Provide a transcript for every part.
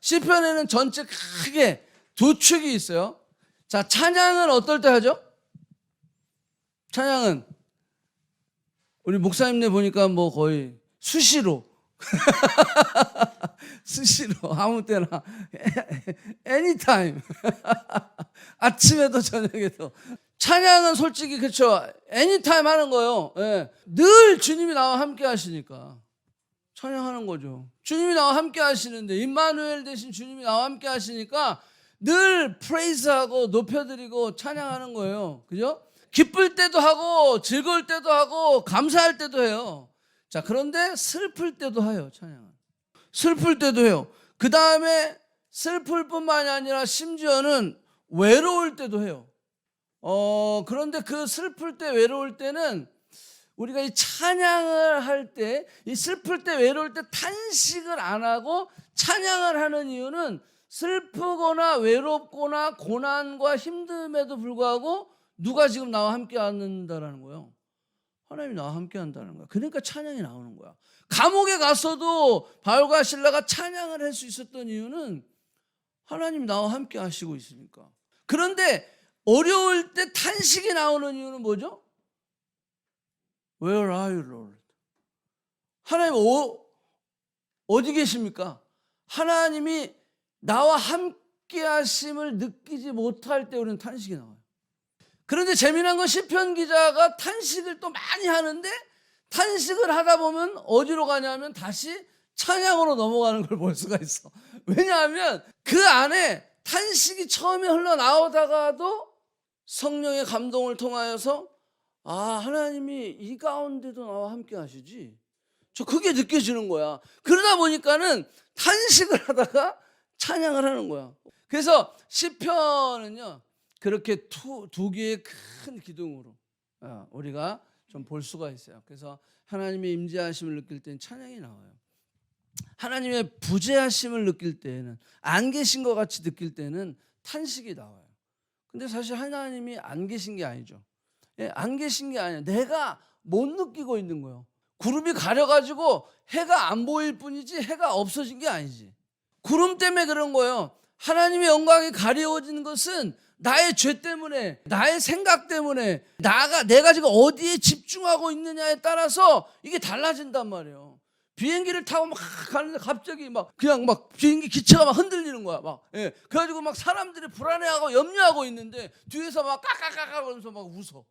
시편에는 전체 크게 두 축이 있어요. 자, 찬양은 어떨 때 하죠? 찬양은 우리 목사님네 보니까 뭐 거의 수시로 수시로 아무 때나 anytime 아침에도 저녁에도 찬양은 솔직히 그렇죠. anytime 하는 거예요. 예. 늘 주님이 나와 함께 하시니까 찬양하는 거죠. 주님이 나와 함께 하시는데 임마누엘 대신 주님이 나와 함께 하시니까 늘 프레이즈하고 높여드리고 찬양하는 거예요. 그죠? 기쁠 때도 하고 즐거울 때도 하고 감사할 때도 해요. 자, 그런데 슬플 때도 해요. 찬양은 슬플 때도 해요. 그 다음에 슬플 뿐만이 아니라 심지어는 외로울 때도 해요. 그런데 그 슬플 때 외로울 때는 우리가 이 찬양을 할 때, 이 슬플 때 외로울 때 탄식을 안 하고 찬양을 하는 이유는 슬프거나 외롭거나 고난과 힘듦에도 불구하고 누가 지금 나와 함께 한다라는 거예요. 하나님이 나와 함께 한다는 거야. 그러니까 찬양이 나오는 거야. 감옥에 갔어도 바울과 실라가 찬양을 할 수 있었던 이유는 하나님이 나와 함께 하시고 있으니까. 그런데 어려울 때 탄식이 나오는 이유는 뭐죠? Where are you, Lord? 하나님 어디 계십니까? 하나님이 나와 함께 하심을 느끼지 못할 때 우리는 탄식이 나와요. 그런데 재미난 건 시편 기자가 탄식을 또 많이 하는데 탄식을 하다 보면 어디로 가냐면 다시 찬양으로 넘어가는 걸 볼 수가 있어. 왜냐하면 그 안에 탄식이 처음에 흘러나오다가도 성령의 감동을 통하여서 하나님이 이 가운데도 나와 함께 하시지. 저 그게 느껴지는 거야. 그러다 보니까는 탄식을 하다가 찬양을 하는 거야. 그래서 시편은요 그렇게 두 개의 큰 기둥으로 우리가 좀 볼 수가 있어요. 그래서 하나님의 임재하심을 느낄 때는 찬양이 나와요. 하나님의 부재하심을 느낄 때에는 안 계신 것 같이 느낄 때는 탄식이 나와요. 근데 사실 하나님이 안 계신 게 아니죠. 안 계신 게 아니에요. 내가 못 느끼고 있는 거예요. 구름이 가려가지고 해가 안 보일 뿐이지 해가 없어진 게 아니지. 구름 때문에 그런 거예요. 하나님의 영광이 가려워지는 것은 나의 죄 때문에, 나의 생각 때문에, 내가 지금 어디에 집중하고 있느냐에 따라서 이게 달라진단 말이에요. 비행기를 타고 막 가는데 갑자기 그냥 비행기 기체가 막 흔들리는 거야. 그래가지고 막 사람들이 불안해하고 염려하고 있는데 뒤에서 막 까까까까 그러면서 막 웃어.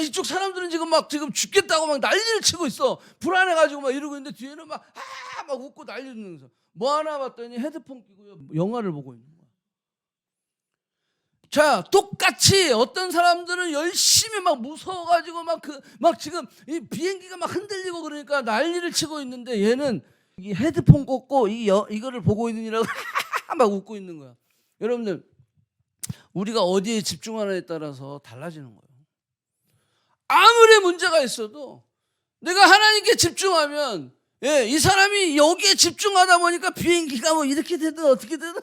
이쪽 사람들은 지금 죽겠다고 막 난리를 치고 있어. 불안해가지고 막 이러고 있는데 뒤에는 막 웃고 난리를. 뭐 하나 봤더니 헤드폰 끼고요. 영화를 보고 있는 거야. 자, 똑같이 어떤 사람들은 열심히 막 무서워가지고 지금 이 비행기가 막 흔들리고 그러니까 난리를 치고 있는데 얘는 이 헤드폰 꽂고 이거를 보고 있느니라고 막 웃고 있는 거야. 여러분들, 우리가 어디에 집중하느냐에 따라서 달라지는 거예요. 아무리 문제가 있어도 내가 하나님께 집중하면 이 사람이 여기에 집중하다 보니까 비행기가 뭐 이렇게 되든 어떻게 되든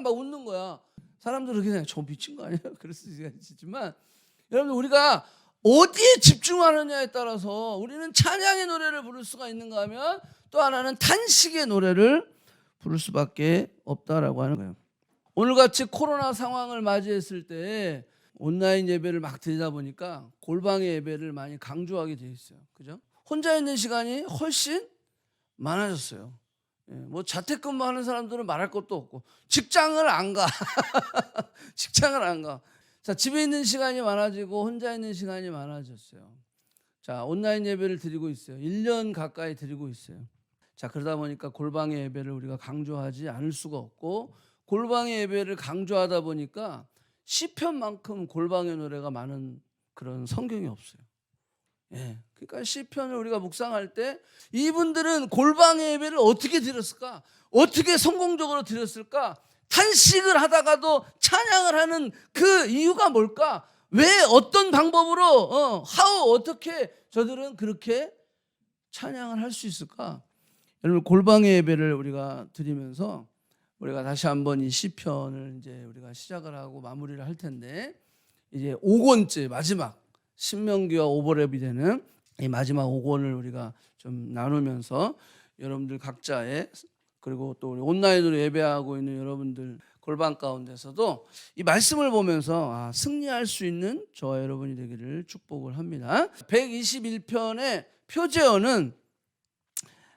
막 웃는 거야. 사람들은 그냥 저 미친 거 아니야? 그럴 수 있지만 여러분들, 우리가 어디에 집중하느냐에 따라서 우리는 찬양의 노래를 부를 수가 있는가 하면 또 하나는 탄식의 노래를 부를 수밖에 없다라고 하는 거예요. 오늘같이 코로나 상황을 맞이했을 때 온라인 예배를 막 드리다 보니까 골방의 예배를 많이 강조하게 돼 있어요. 그죠? 혼자 있는 시간이 훨씬 많아졌어요. 뭐 자택근무 하는 사람들은 말할 것도 없고 직장을 안 가. 직장을 안 가. 자, 집에 있는 시간이 많아지고 혼자 있는 시간이 많아졌어요. 자, 온라인 예배를 드리고 있어요. 1년 가까이 드리고 있어요. 자, 그러다 보니까 골방의 예배를 우리가 강조하지 않을 수가 없고 골방의 예배를 강조하다 보니까 시편만큼 골방의 노래가 많은 그런 성경이 없어요. 그러니까 시편을 우리가 묵상할 때 이분들은 골방의 예배를 어떻게 드렸을까? 어떻게 성공적으로 드렸을까? 탄식을 하다가도 찬양을 하는 그 이유가 뭘까? 왜 어떤 방법으로 어떻게 저들은 그렇게 찬양을 할 수 있을까? 여러분, 골방의 예배를 우리가 드리면서 우리가 다시 한번 이 시편을 이제 우리가 시작을 하고 마무리를 할 텐데 이제 5권째 마지막 신명기와 오버랩이 되는 이 마지막 5권을 우리가 좀 나누면서 여러분들 각자의 그리고 또 우리 온라인으로 예배하고 있는 여러분들 골방 가운데서도 이 말씀을 보면서 승리할 수 있는 저와 여러분이 되기를 축복을 합니다. 121편의 표제어는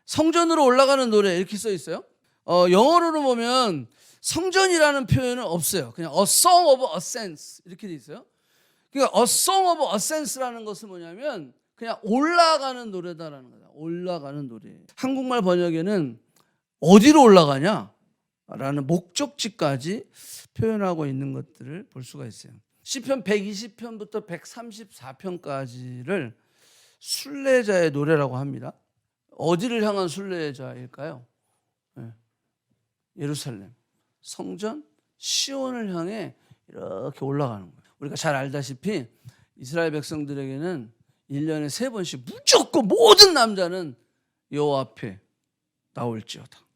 성전으로 올라가는 노래 이렇게 써 있어요. 영어로는 보면 성전이라는 표현은 없어요. 그냥 A Song of Ascents 이렇게 돼 있어요. 그러니까 A Song of Ascents라는 것은 뭐냐면 그냥 올라가는 노래다라는 거다. 올라가는 노래. 한국말 번역에는 어디로 올라가냐? 라는 목적지까지 표현하고 있는 것들을 볼 수가 있어요. 시편 120편부터 134편까지를 순례자의 노래라고 합니다. 어디를 향한 순례자일까요? 예루살렘, 성전, 시온을 향해 이렇게 올라가는 거예요. 우리가 잘 알다시피 이스라엘 백성들에게는 1년에 3번씩 무조건 모든 남자는 여호와 앞에 나올지어다.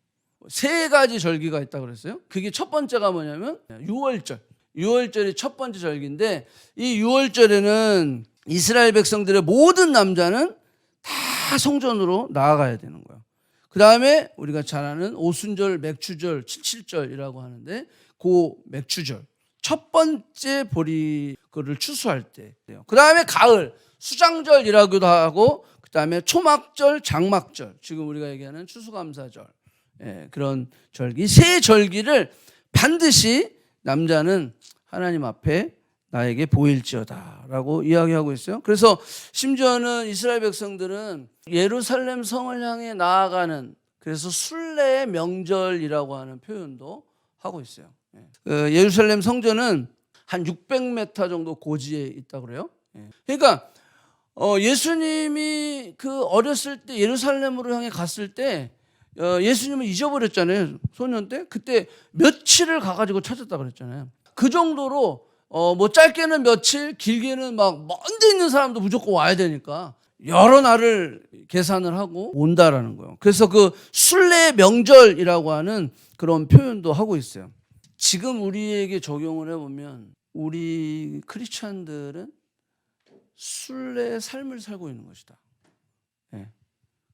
3가지 절기가 있다고 그랬어요. 그게 첫 번째가 뭐냐면 6월절. 6월절이 첫 번째 절기인데 이 6월절에는 이스라엘 백성들의 모든 남자는 다 성전으로 나아가야 되는 거예요. 그 다음에 우리가 잘 아는 오순절, 맥추절, 칠칠절이라고 하는데 그 맥추절. 첫 번째 보리를 추수할 때예요. 그 다음에 가을, 수장절이라고도 하고 그 다음에 초막절, 장막절. 지금 우리가 얘기하는 추수감사절. 그런 절기, 3절기를 반드시 남자는 하나님 앞에 나에게 보일지어다 라고 이야기하고 있어요. 그래서 심지어는 이스라엘 백성들은 예루살렘 성을 향해 나아가는, 그래서 순례의 명절이라고 하는 표현도 하고 있어요. 예루살렘 성전은 한 600m 정도 고지에 있다고 그래요. 그러니까 예수님이 그 어렸을 때 예루살렘으로 향해 갔을 때 예수님은 잊어버렸잖아요. 소년 때. 그때 며칠을 가가지고 찾았다 그랬잖아요. 그 정도로 뭐 짧게는 며칠, 길게는 막 먼데 있는 사람도 무조건 와야 되니까 여러 날을 계산을 하고 온다라는 거예요. 그래서 그 순례 명절이라고 하는 그런 표현도 하고 있어요. 지금 우리에게 적용을 해보면 우리 크리스찬들은 순례의 삶을 살고 있는 것이다.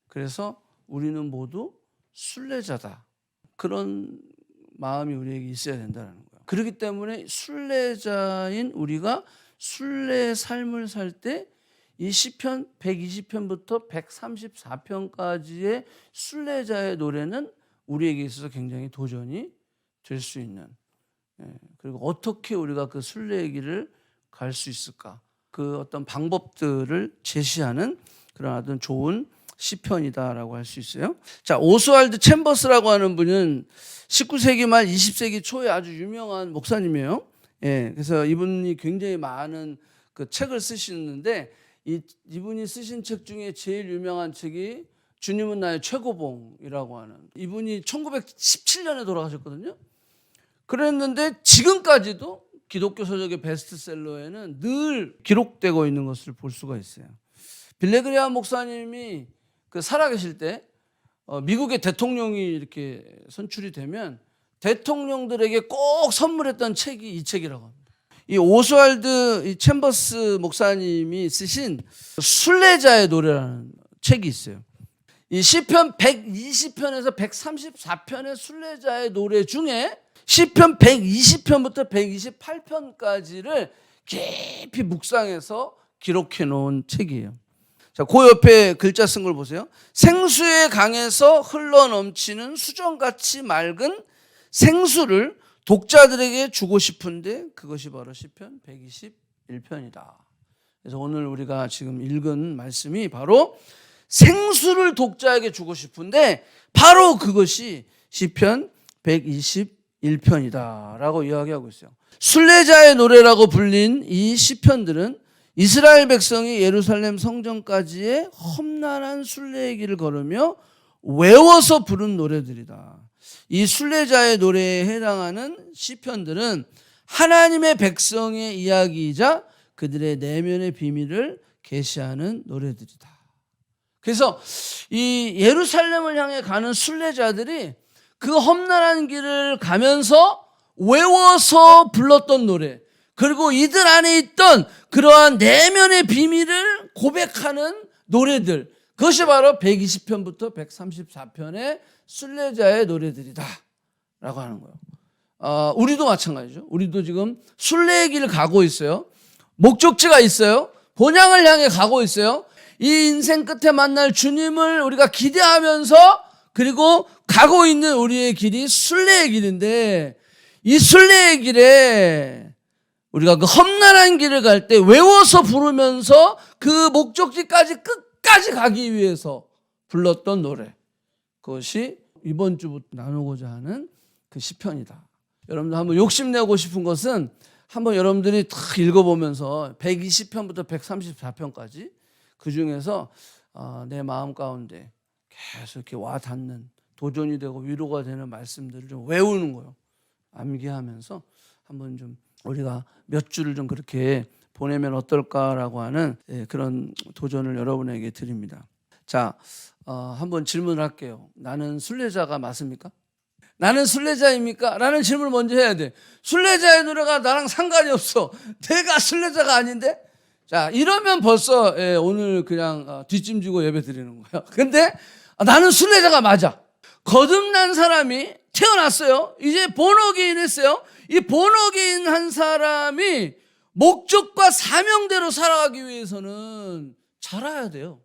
그래서 우리는 모두 순례자다. 그런 마음이 우리에게 있어야 된다는 거예요. 그렇기 때문에 순례자인 우리가 순례의 삶을 살 때 이 시편 120편부터 134편까지의 순례자의 노래는 우리에게 있어서 굉장히 도전이 될 수 있는, 그리고 어떻게 우리가 그 순례의 길을 갈 수 있을까, 그 어떤 방법들을 제시하는 그런 아주 좋은 시편이다라고 할 수 있어요. 자, 오스왈드 챔버스라고 하는 분은 19세기 말 20세기 초에 아주 유명한 목사님이에요. 그래서 이분이 굉장히 많은 그 책을 쓰시는데 이분이 쓰신 책 중에 제일 유명한 책이 주님은 나의 최고봉이라고 하는, 이분이 1917년에 돌아가셨거든요. 그랬는데 지금까지도 기독교 서적의 베스트셀러에는 늘 기록되고 있는 것을 볼 수가 있어요. 빌레그리암 목사님이 그 살아계실 때 미국의 대통령이 이렇게 선출이 되면 대통령들에게 꼭 선물했던 책이 이 책이라고 합니다. 이 오스왈드 챔버스 목사님이 쓰신 순례자의 노래라는 책이 있어요. 이 시편 120편에서 134편의 순례자의 노래 중에 시편 120편부터 128편까지를 깊이 묵상해서 기록해 놓은 책이에요. 자, 그 옆에 글자 쓴 걸 보세요. 생수의 강에서 흘러넘치는 수정같이 맑은 생수를 독자들에게 주고 싶은데 그것이 바로 시편 121편이다. 그래서 오늘 우리가 지금 읽은 말씀이 바로 생수를 독자에게 주고 싶은데 바로 그것이 시편 121편이다라고 이야기하고 있어요. 순례자의 노래라고 불린 이 시편들은 이스라엘 백성이 예루살렘 성전까지의 험난한 순례의 길을 걸으며 외워서 부른 노래들이다. 이 순례자의 노래에 해당하는 시편들은 하나님의 백성의 이야기이자 그들의 내면의 비밀을 계시하는 노래들이다. 그래서 이 예루살렘을 향해 가는 순례자들이 그 험난한 길을 가면서 외워서 불렀던 노래, 그리고 이들 안에 있던 그러한 내면의 비밀을 고백하는 노래들, 그것이 바로 120편부터 134편의 순례자의 노래들이다 라고 하는 거예요. 우리도 마찬가지죠. 우리도 지금 순례의 길을 가고 있어요. 목적지가 있어요. 본향을 향해 가고 있어요. 이 인생 끝에 만날 주님을 우리가 기대하면서 그리고 가고 있는 우리의 길이 순례의 길인데, 이 순례의 길에 우리가 그 험난한 길을 갈 때 외워서 부르면서 그 목적지까지 끝까지 가기 위해서 불렀던 노래, 그것이 이번 주부터 나누고자 하는 그 시편이다. 여러분들 한번 욕심내고 싶은 것은 한번 여러분들이 다 읽어보면서 120편부터 134편까지 그 중에서 내 마음 가운데 계속 이렇게 와 닿는, 도전이 되고 위로가 되는 말씀들을 좀 외우는 거예요. 암기하면서 한번 좀 우리가 몇 주를 좀 그렇게 보내면 어떨까라고 하는 그런 도전을 여러분에게 드립니다. 자, 한번 질문을 할게요. 나는 순례자가 맞습니까? 나는 순례자입니까? 라는 질문을 먼저 해야 돼. 순례자의 노래가 나랑 상관이 없어. 내가 순례자가 아닌데? 자, 이러면 벌써 오늘 그냥 뒷짐지고 예배 드리는 거예요. 근데 나는 순례자가 맞아. 거듭난 사람이 태어났어요. 이제 본어게인 했어요. 이 본어게인 한 사람이 목적과 사명대로 살아가기 위해서는 자라야 돼요.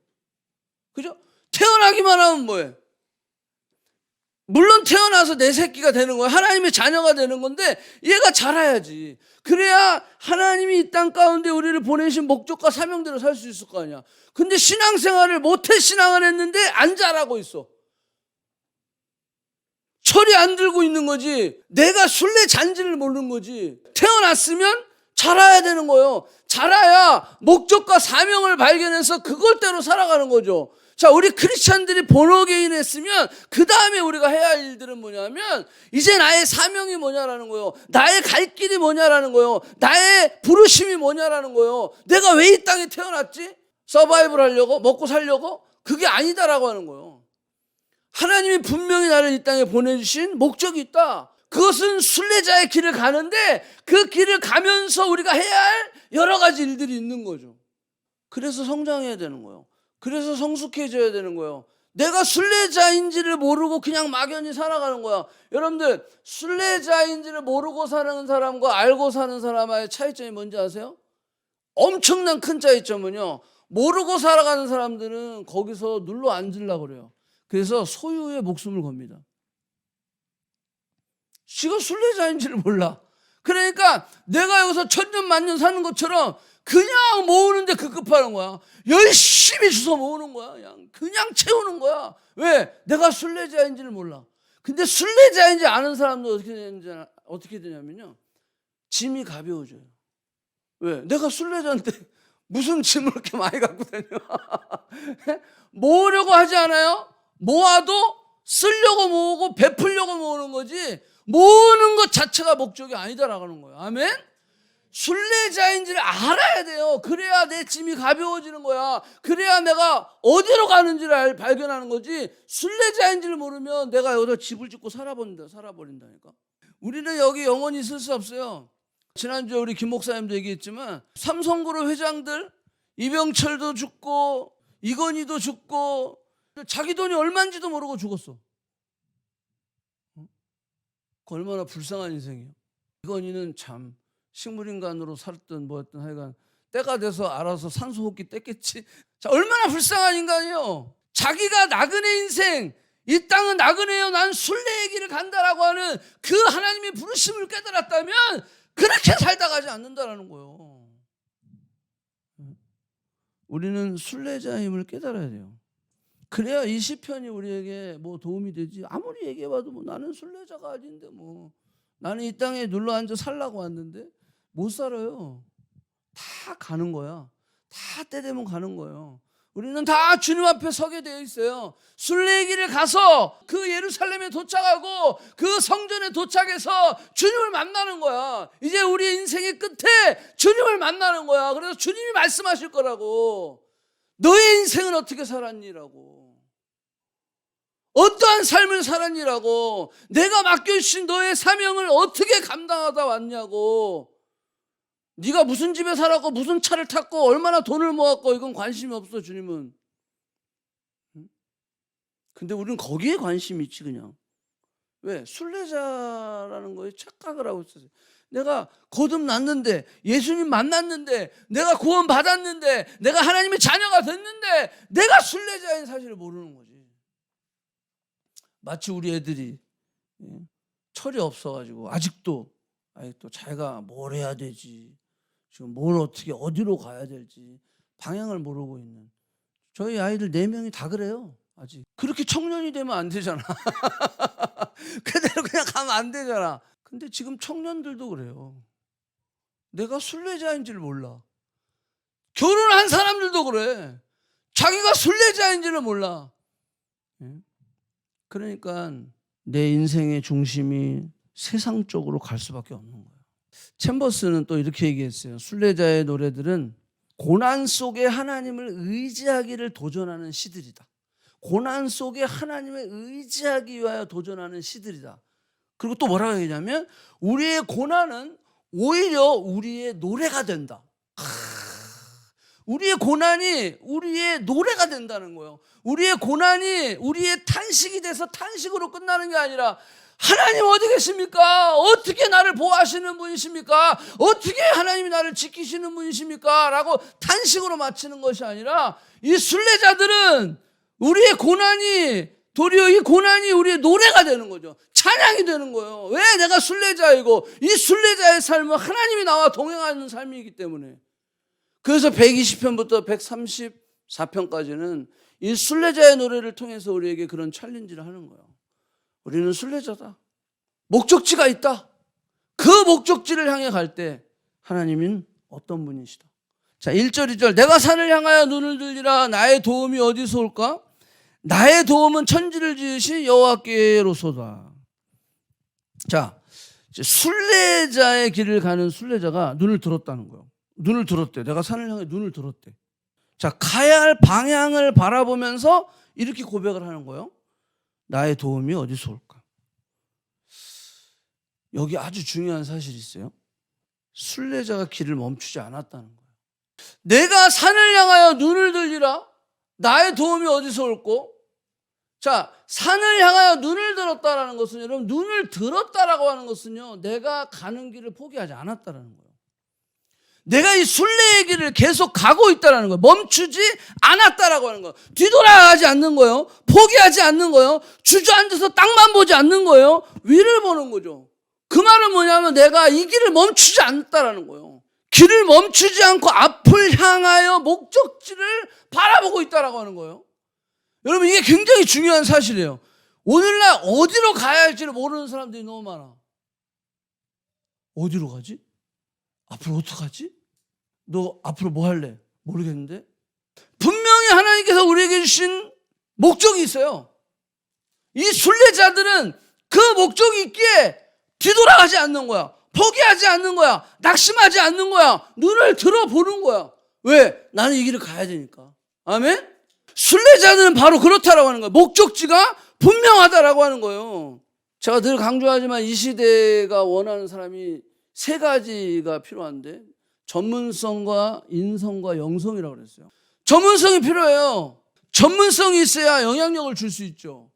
그죠? 태어나기만 하면 뭐예요? 물론 태어나서 내 새끼가 되는 거예요. 하나님의 자녀가 되는 건데 얘가 자라야지. 그래야 하나님이 이 땅 가운데 우리를 보내신 목적과 사명대로 살 수 있을 거 아니야. 근데 신앙생활을 모태 신앙을 했는데 안 자라고 있어. 철이 안 들고 있는 거지. 내가 순례자인지를 모르는 거지. 태어났으면 자라야 되는 거예요. 자라야 목적과 사명을 발견해서 그걸대로 살아가는 거죠. 자, 우리 크리스찬들이 본어게인 했으면 그 다음에 우리가 해야 할 일들은 뭐냐면 이제 나의 사명이 뭐냐라는 거예요. 나의 갈 길이 뭐냐라는 거예요. 나의 부르심이 뭐냐라는 거예요. 내가 왜 이 땅에 태어났지? 서바이벌 하려고? 먹고 살려고? 그게 아니다라고 하는 거예요. 하나님이 분명히 나를 이 땅에 보내주신 목적이 있다. 그것은 순례자의 길을 가는데 그 길을 가면서 우리가 해야 할 여러 가지 일들이 있는 거죠. 그래서 성장해야 되는 거예요. 그래서 성숙해져야 되는 거예요. 내가 순례자인지를 모르고 그냥 막연히 살아가는 거야. 여러분들, 순례자인지를 모르고 사는 사람과 알고 사는 사람의 차이점이 뭔지 아세요? 엄청난 큰 차이점은요, 모르고 살아가는 사람들은 거기서 눌러 앉으려고 그래요. 그래서 소유의 목숨을 겁니다. 지가 순례자인지를 몰라. 그러니까 내가 여기서 천년 만년 사는 것처럼 그냥 모으는데 급급하는 거야. 열심히 주워 모으는 거야. 그냥 채우는 거야. 왜? 내가 순례자인지를 몰라. 근데 순례자인지 아는 사람도 어떻게 되냐면요, 짐이 가벼워져요. 왜? 내가 순례자인데 무슨 짐을 그렇게 많이 갖고 다녀? 모으려고 하지 않아요? 모아도 쓰려고 모으고 베풀려고 모으는 거지, 모으는 것 자체가 목적이 아니다라는 거예요. 아멘? 순례자인지를 알아야 돼요. 그래야 내 짐이 가벼워지는 거야. 그래야 내가 어디로 가는지를 발견하는 거지. 순례자인지를 모르면 내가 여기서 집을 짓고 살아버린다니까. 우리는 여기 영원히 있을 수 없어요. 지난주에 우리 김 목사님도 얘기했지만 삼성그룹 회장들, 이병철도 죽고 이건희도 죽고 자기 돈이 얼마인지도 모르고 죽었어. 얼마나 불쌍한 인생이에요. 이건희는 참 식물인간으로 살든 뭐였든 하여간 때가 돼서 알아서 산소호흡기 뗐겠지. 자, 얼마나 불쌍한 인간이에요. 자기가 나그네 인생, 이 땅은 나그네요, 난 순례의 길을 간다라고 하는 그 하나님의 부르심을 깨달았다면 그렇게 살다 가지 않는다라는 거예요. 우리는 순례자임을 깨달아야 돼요. 그래야 이 시편이 우리에게 뭐 도움이 되지. 아무리 얘기해봐도 뭐 나는 순례자가 아닌데 뭐 나는 이 땅에 눌러 앉아 살라고 왔는데 못 살아요. 다 가는 거야. 다 때 되면 가는 거예요. 우리는 다 주님 앞에 서게 되어 있어요. 순례의 길을 가서 그 예루살렘에 도착하고 그 성전에 도착해서 주님을 만나는 거야. 이제 우리 인생의 끝에 주님을 만나는 거야. 그래서 주님이 말씀하실 거라고. 너의 인생은 어떻게 살았니라고. 어떠한 삶을 살았니라고. 내가 맡겨주신 너의 사명을 어떻게 감당하다 왔냐고. 네가 무슨 집에 살았고 무슨 차를 탔고 얼마나 돈을 모았고 이건 관심이 없어. 주님은 근데 우리는 거기에 관심이 있지 그냥. 왜? 순례자라는 거에 착각을 하고 있어요. 내가 거듭났는데, 예수님 만났는데, 내가 구원 받았는데, 내가 하나님의 자녀가 됐는데 내가 순례자인 사실을 모르는 거지. 마치 우리 애들이 철이 없어가지고 아직도 자기가 뭘 해야 되지, 지금 뭘 어떻게 어디로 가야 될지 방향을 모르고 있는 저희 아이들 4명이 다 그래요. 아직 그렇게 청년이 되면 안 되잖아. 그대로 그냥 가면 안 되잖아. 근데 지금 청년들도 그래요. 내가 순례자인지를 몰라. 결혼한 사람들도 그래. 자기가 순례자인지를 몰라. 그러니까 내 인생의 중심이 세상 쪽으로 갈 수밖에 없는 거예요. 챔버스는 또 이렇게 얘기했어요. 순례자의 노래들은 고난 속에 하나님을 의지하기를 도전하는 시들이다. 고난 속에 하나님을 의지하기 위하여 도전하는 시들이다. 그리고 또 뭐라고 얘기냐면 우리의 고난은 오히려 우리의 노래가 된다. 우리의 고난이 우리의 노래가 된다는 거예요. 우리의 고난이 우리의 탄식이 돼서 탄식으로 끝나는 게 아니라 하나님 어디 계십니까? 어떻게 나를 보호하시는 분이십니까? 어떻게 하나님이 나를 지키시는 분이십니까? 라고 탄식으로 마치는 것이 아니라 이 순례자들은 우리의 고난이 도리어 이 고난이 우리의 노래가 되는 거죠. 찬양이 되는 거예요. 왜? 내가 순례자이고 이 순례자의 삶은 하나님이 나와 동행하는 삶이기 때문에. 그래서 120편부터 134편까지는 이 순례자의 노래를 통해서 우리에게 그런 챌린지를 하는 거예요. 우리는 순례자다. 목적지가 있다. 그 목적지를 향해 갈 때 하나님은 어떤 분이시다. 자, 1절 2절 내가 산을 향하여 눈을 들리라. 나의 도움이 어디서 올까? 나의 도움은 천지를 지으신 여호와께로소다. 자, 순례자의 길을 가는 순례자가 눈을 들었다는 거예요. 눈을 들었대. 내가 산을 향해 눈을 들었대. 자, 가야 할 방향을 바라보면서 이렇게 고백을 하는 거예요. 나의 도움이 어디서 올까? 여기 아주 중요한 사실이 있어요. 순례자가 길을 멈추지 않았다는 거예요. 내가 산을 향하여 눈을 들리라. 나의 도움이 어디서 올고? 자, 산을 향하여 눈을 들었다라는 것은 여러분 눈을 들었다라고 하는 것은요. 내가 가는 길을 포기하지 않았다라는 거예요. 내가 이 순례의 길을 계속 가고 있다는 거예요. 멈추지 않았다라고 하는 거예요. 뒤돌아가지 않는 거예요. 포기하지 않는 거예요. 주저앉아서 땅만 보지 않는 거예요. 위를 보는 거죠. 그 말은 뭐냐면 내가 이 길을 멈추지 않았다라는 거예요. 길을 멈추지 않고 앞을 향하여 목적지를 바라보고 있다라고 하는 거예요. 여러분 이게 굉장히 중요한 사실이에요. 오늘날 어디로 가야 할지를 모르는 사람들이 너무 많아. 어디로 가지? 앞으로 어떡하지? 너 앞으로 뭐 할래? 모르겠는데? 분명히 하나님께서 우리에게 주신 목적이 있어요. 이 순례자들은 그 목적이 있기에 뒤돌아가지 않는 거야. 포기하지 않는 거야. 낙심하지 않는 거야. 눈을 들어보는 거야. 왜? 나는 이 길을 가야 되니까. 아멘? 순례자들은 바로 그렇다라고 하는 거예요. 목적지가 분명하다라고 하는 거예요. 제가 늘 강조하지만 이 시대가 원하는 사람이 3가지가 필요한데 전문성과 인성과 영성이라고 그랬어요. 전문성이 필요해요. 전문성이 있어야 영향력을 줄 수 있죠.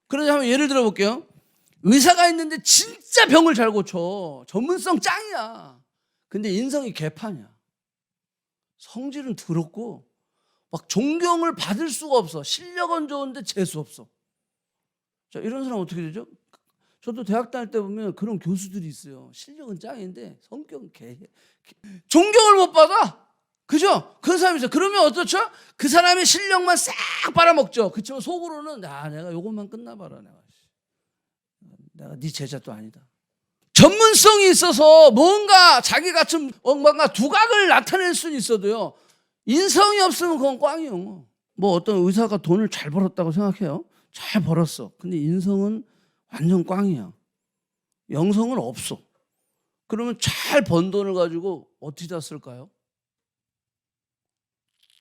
그러자 한번 예를 들어 볼게요. 의사가 있는데 진짜 병을 잘 고쳐. 전문성 짱이야. 근데 인성이 개판이야. 성질은 더럽고 막 존경을 받을 수가 없어. 실력은 좋은데 재수 없어. 자, 이런 사람 어떻게 되죠? 저도 대학 다닐 때 보면 그런 교수들이 있어요. 실력은 짱인데 성격은 존경을 못 받아. 그죠? 그런 사람이 있어요. 그러면 어떻죠? 그 사람의 실력만 싹 빨아먹죠. 그렇지만 속으로는 내가 요것만 끝나봐라. 내가 네 제자도 아니다. 전문성이 있어서 뭔가 자기가 좀 뭔가 두각을 나타낼 수는 있어도요. 인성이 없으면 그건 꽝이요. 뭐 어떤 의사가 돈을 잘 벌었다고 생각해요. 잘 벌었어. 근데 인성은 완전 꽝이야. 영성은 없어. 그러면 잘 번 돈을 가지고 어떻게 다 쓸까요?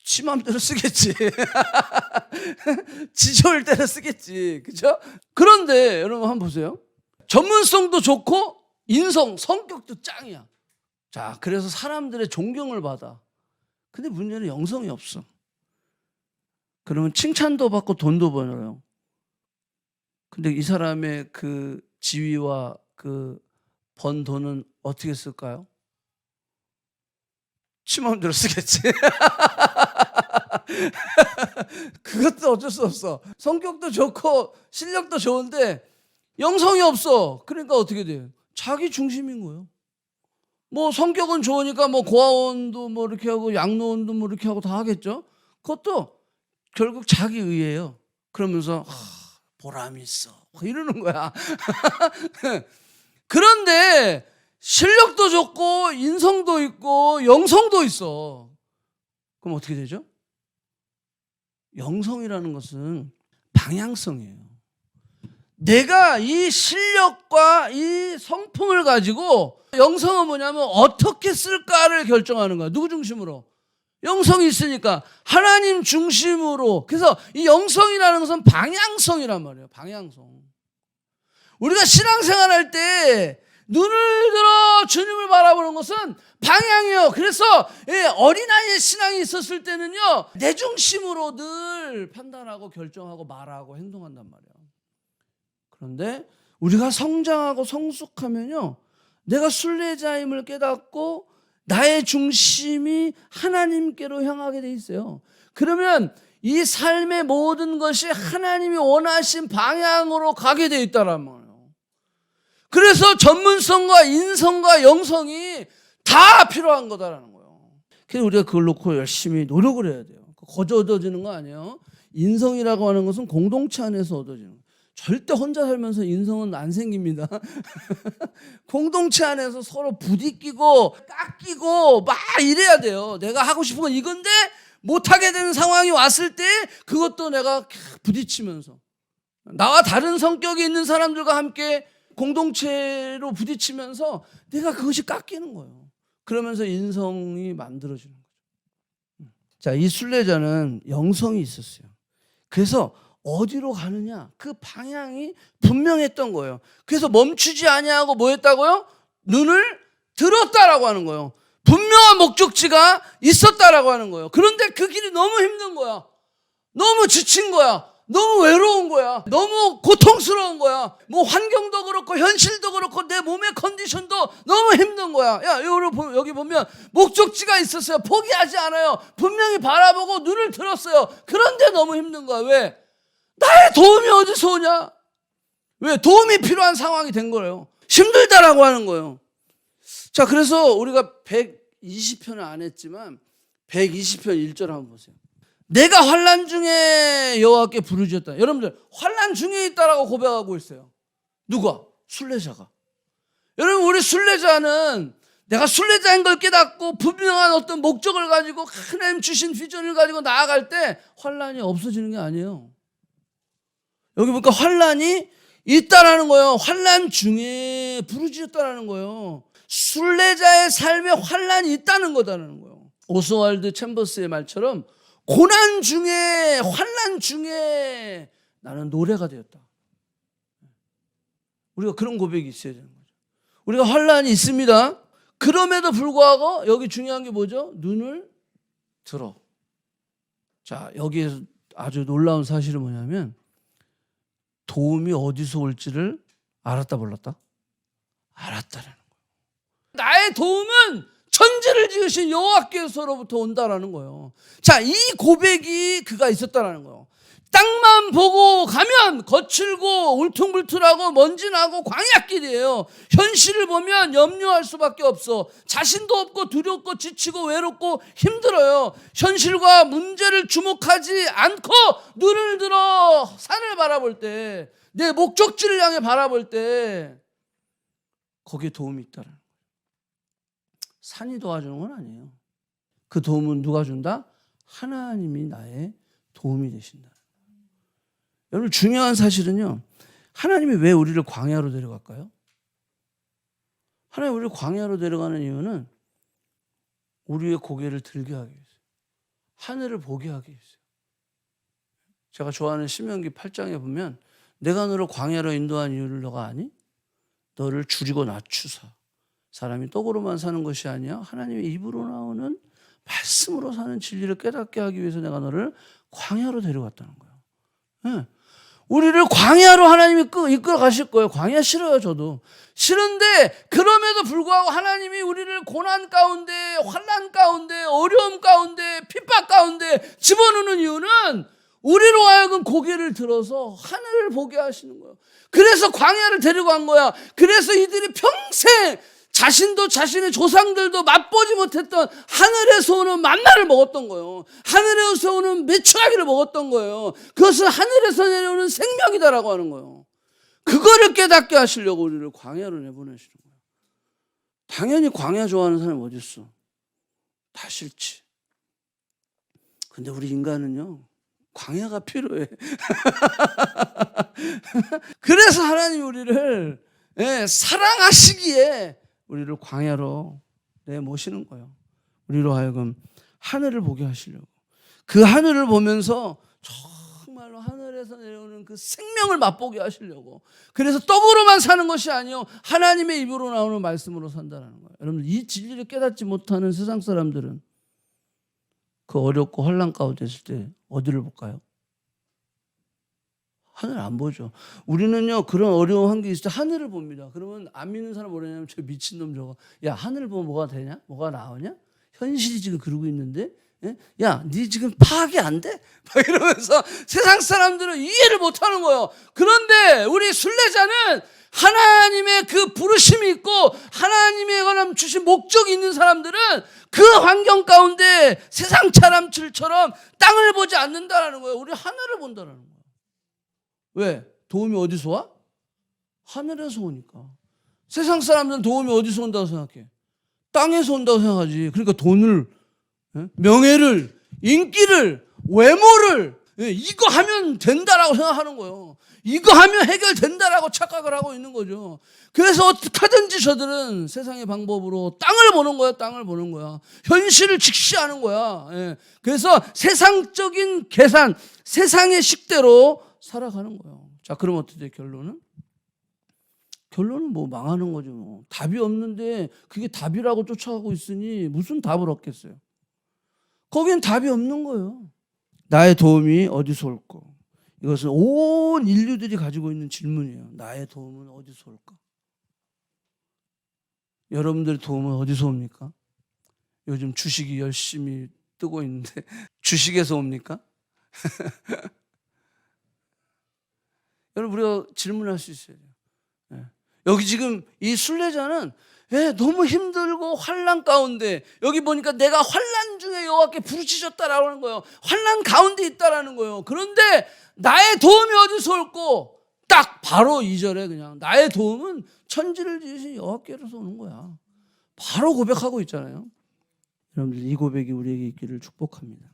지 맘대로 쓰겠지. 지 좋을 때는 쓰겠지. 그죠? 그런데 여러분 한번 보세요. 전문성도 좋고 인성, 성격도 짱이야. 자, 그래서 사람들의 존경을 받아. 근데 문제는 영성이 없어. 그러면 칭찬도 받고 돈도 벌어요. 근데 이 사람의 그 지위와 그 번 돈은 어떻게 쓸까요? 지 마음대로 쓰겠지. 그것도 어쩔 수 없어. 성격도 좋고 실력도 좋은데 영성이 없어. 그러니까 어떻게 돼요? 자기 중심인 거예요. 뭐 성격은 좋으니까 뭐 고아원도 뭐 이렇게 하고 양로원도 뭐 이렇게 하고 다 하겠죠. 그것도 결국 자기 의예요. 그러면서 보람이 있어 이러는 거야. 그런데 실력도 좋고 인성도 있고 영성도 있어. 그럼 어떻게 되죠? 영성이라는 것은 방향성이에요. 내가 이 실력과 이 성품을 가지고, 영성은 뭐냐면 어떻게 쓸까를 결정하는 거야. 누구 중심으로? 영성이 있으니까 하나님 중심으로. 그래서 이 영성이라는 것은 방향성이란 말이에요. 방향성. 우리가 신앙생활할 때 눈을 들어 주님을 바라보는 것은 방향이요. 그래서 어린아이의 신앙이 있었을 때는요, 내 중심으로 늘 판단하고 결정하고 말하고 행동한단 말이에요. 그런데 우리가 성장하고 성숙하면요, 내가 순례자임을 깨닫고 나의 중심이 하나님께로 향하게 돼 있어요. 그러면 이 삶의 모든 것이 하나님이 원하신 방향으로 가게 돼 있다란 말이에요. 그래서 전문성과 인성과 영성이 다 필요한 거다라는 거예요. 그래서 우리가 그걸 놓고 열심히 노력을 해야 돼요. 거저 얻어지는 거 아니에요. 인성이라고 하는 것은 공동체 안에서 얻어지는 거예요. 절대 혼자 살면서 인성은 안 생깁니다. 공동체 안에서 서로 부딪히고 깎이고 막 이래야 돼요. 내가 하고 싶은 건 이건데 못하게 되는 상황이 왔을 때 그것도 내가 부딪히면서, 나와 다른 성격이 있는 사람들과 함께 공동체로 부딪히면서 내가 그것이 깎이는 거예요. 그러면서 인성이 만들어지는 거죠. 자, 이 순례자는 영성이 있었어요. 그래서 어디로 가느냐, 그 방향이 분명했던 거예요. 그래서 멈추지 아니하고 뭐 했다고요? 눈을 들었다라고 하는 거예요. 분명한 목적지가 있었다라고 하는 거예요. 그런데 그 길이 너무 힘든 거야. 너무 지친 거야. 너무 외로운 거야. 너무 고통스러운 거야. 뭐 환경도 그렇고 현실도 그렇고 내 몸의 컨디션도 너무 힘든 거야. 야, 여기 보면 목적지가 있었어요. 포기하지 않아요. 분명히 바라보고 눈을 들었어요. 그런데 너무 힘든 거야. 왜? 나의 도움이 어디서 오냐? 왜? 도움이 필요한 상황이 된 거예요. 힘들다라고 하는 거예요. 자, 그래서 우리가 120편을 안 했지만 120편 1절 한번 보세요. 내가 환난 중에 여호와께 부르짖었다. 여러분들, 환난 중에 있다라고 고백하고 있어요. 누가? 순례자가. 여러분, 우리 순례자는 내가 순례자인 걸 깨닫고 분명한 어떤 목적을 가지고 하나님 주신 비전을 가지고 나아갈 때 환난이 없어지는 게 아니에요. 여기 보니까 환난이 있다라는 거예요. 환난 중에 부르짖었다라는 거예요. 순례자의 삶에 환난이 있다는 거다라는 거예요. 오스왈드 챔버스의 말처럼 고난 중에, 환난 중에 나는 노래가 되었다. 우리가 그런 고백이 있어야 되는 거죠. 우리가 환난이 있습니다. 그럼에도 불구하고 여기 중요한 게 뭐죠? 눈을 들어. 자, 여기에서 아주 놀라운 사실은 뭐냐면 도움이 어디서 올지를 알았다 몰랐다? 알았다라는 거예요. 나의 도움은 천지를 지으신 여호와께서로부터 온다라는 거예요. 자, 이 고백이 그가 있었다라는 거예요. 땅만 보고 가면 거칠고 울퉁불퉁하고 먼지나고 광야길이에요. 현실을 보면 염려할 수밖에 없어. 자신도 없고 두렵고 지치고 외롭고 힘들어요. 현실과 문제를 주목하지 않고 눈을 들어 산을 바라볼 때, 내 목적지를 향해 바라볼 때 거기에 도움이 있다라는 거예요. 산이 도와주는 건 아니에요. 그 도움은 누가 준다? 하나님이 나의 도움이 되신다. 여러분, 중요한 사실은요, 하나님이 왜 우리를 광야로 데려갈까요? 하나님이 우리를 광야로 데려가는 이유는 우리의 고개를 들게 하기 위해서요. 하늘을 보게 하기 위해서요. 제가 좋아하는 신명기 8장에 보면 내가 너를 광야로 인도한 이유를 너가 아니? 너를 줄이고 낮추사 사람이 떡으로만 사는 것이 아니야, 하나님의 입으로 나오는 말씀으로 사는 진리를 깨닫게 하기 위해서 내가 너를 광야로 데려갔다는 거예요. 네. 우리를 광야로 하나님이 이끌어 가실 거예요. 광야 싫어요, 저도. 싫은데 그럼에도 불구하고 하나님이 우리를 고난 가운데, 환난 가운데, 어려움 가운데, 핍박 가운데 집어넣는 이유는 우리로 하여금 고개를 들어서 하늘을 보게 하시는 거예요. 그래서 광야를 데리고 간 거야. 그래서 이들이 평생 자신도 자신의 조상들도 맛보지 못했던 하늘에서 오는 만나를 먹었던 거예요. 하늘에서 오는 메추라기를 먹었던 거예요. 그것은 하늘에서 내려오는 생명이다라고 하는 거예요. 그거를 깨닫게 하시려고 우리를 광야로 내보내시는 거예요. 당연히 광야 좋아하는 사람이 어디 있어? 다 싫지. 근데 우리 인간은요, 광야가 필요해. 그래서 하나님이 우리를 사랑하시기에 우리를 광야로 내모시는 거예요. 우리로 하여금 하늘을 보게 하시려고. 그 하늘을 보면서 정말로 하늘에서 내려오는 그 생명을 맛보게 하시려고. 그래서 떡으로만 사는 것이 아니요, 하나님의 입으로 나오는 말씀으로 산다는 거예요. 여러분, 이 진리를 깨닫지 못하는 세상 사람들은 그 어렵고 혼란 가운데 있을 때 어디를 볼까요? 하늘 안 보죠. 우리는요, 그런 어려운 환경이 있을 때 하늘을 봅니다. 그러면 안 믿는 사람 뭐냐면, 저 미친놈 저거, 야, 하늘 보면 뭐가 되냐? 뭐가 나오냐? 현실이 지금 그러고 있는데, 야, 니 지금 파악이 안 돼? 막 이러면서 세상 사람들은 이해를 못 하는 거예요. 그런데 우리 순례자는 하나님의 그 부르심이 있고 하나님의 관한 주신 목적이 있는 사람들은 그 환경 가운데 세상 사람들처럼 땅을 보지 않는다라는 거예요. 우리 하늘을 본다라는 거예요. 왜? 도움이 어디서 와? 하늘에서 오니까. 세상 사람들은 도움이 어디서 온다고 생각해? 땅에서 온다고 생각하지. 그러니까 돈을, 명예를, 인기를, 외모를, 이거 하면 된다라고 생각하는 거예요. 이거 하면 해결된다라고 착각을 하고 있는 거죠. 그래서 어떻게 하든지 저들은 세상의 방법으로 땅을 보는 거야, 땅을 보는 거야. 현실을 직시하는 거야. 그래서 세상적인 계산, 세상의 식대로 살아가는 거예요. 자, 그럼 어떻게 돼, 결론은? 결론은 뭐 망하는 거죠. 뭐. 답이 없는데 그게 답이라고 쫓아가고 있으니 무슨 답을 얻겠어요? 거긴 답이 없는 거예요. 나의 도움이 어디서 올까? 이것은 온 인류들이 가지고 있는 질문이에요. 나의 도움은 어디서 올까? 여러분들의 도움은 어디서 옵니까? 요즘 주식이 열심히 뜨고 있는데 주식에서 옵니까? 여러분, 우리가 질문할 수 있어야 돼요. 여기 지금 이 순례자는 너무 힘들고 환난 가운데, 여기 보니까 내가 환난 중에 여호와께 부르짖었다라고 하는 거예요. 환난 가운데 있다라는 거예요. 그런데 나의 도움이 어디서 올꼬? 딱 바로 2절에 그냥 나의 도움은 천지를 지으신 여호와께로서 오는 거야. 바로 고백하고 있잖아요. 여러분들, 이 고백이 우리에게 있기를 축복합니다.